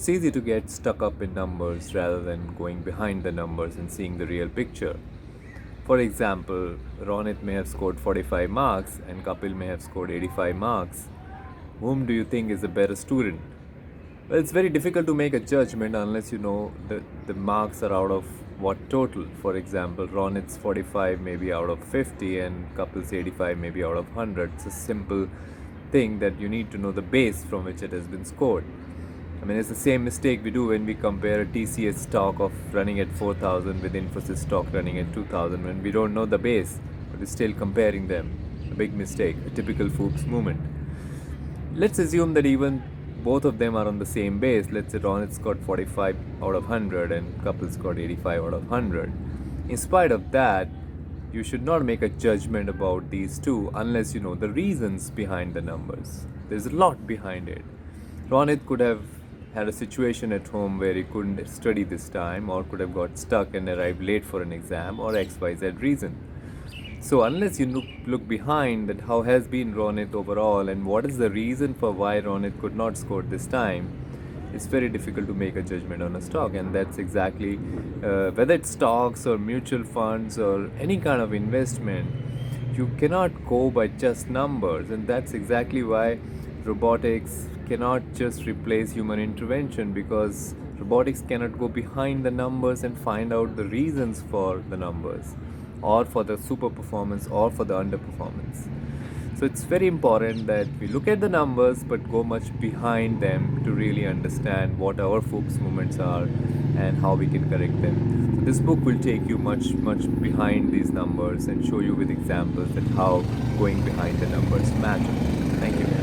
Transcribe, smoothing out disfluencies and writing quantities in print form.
It's easy to get stuck up in numbers rather than going behind the numbers and seeing the real picture. For example, Ronit may have scored 45 marks and Kapil may have scored 85 marks. Whom do you think is the better student? Well, it's very difficult to make a judgment unless you know the marks are out of what total. For example, Ronit's 45 may be out of 50 and Kapil's 85 may be out of 100. It's a simple thing that you need to know the base from which it has been scored. I mean, it's the same mistake we do when we compare a TCS stock of running at 4,000 with Infosys stock running at 2,000 when we don't know the base, but we're still comparing them. A big mistake, a typical Foops movement. Let's assume that even both of them are on the same base. Let's say Ronit's got 45 out of 100 and Kapil's got 85 out of 100. In spite of that, you should not make a judgment about these two unless you know the reasons behind the numbers. There's a lot behind it. Ronit could have had a situation at home where he couldn't study this time, or could have got stuck and arrived late for an exam, or XYZ reason. So unless you look behind that how has been Ronit overall and what is the reason for why Ronit could not score this time, it's very difficult to make a judgment on a stock. And that's exactly whether it's stocks or mutual funds or any kind of investment, you cannot go by just numbers. And that's exactly why robotics cannot just replace human intervention, because robotics cannot go behind the numbers and find out the reasons for the numbers, or for the super performance, or for the underperformance. So it's very important that we look at the numbers but go much behind them to really understand what our Foops movements are and how we can correct them. So this book will take you much behind these numbers and show you with examples that how going behind the numbers matter. Thank you.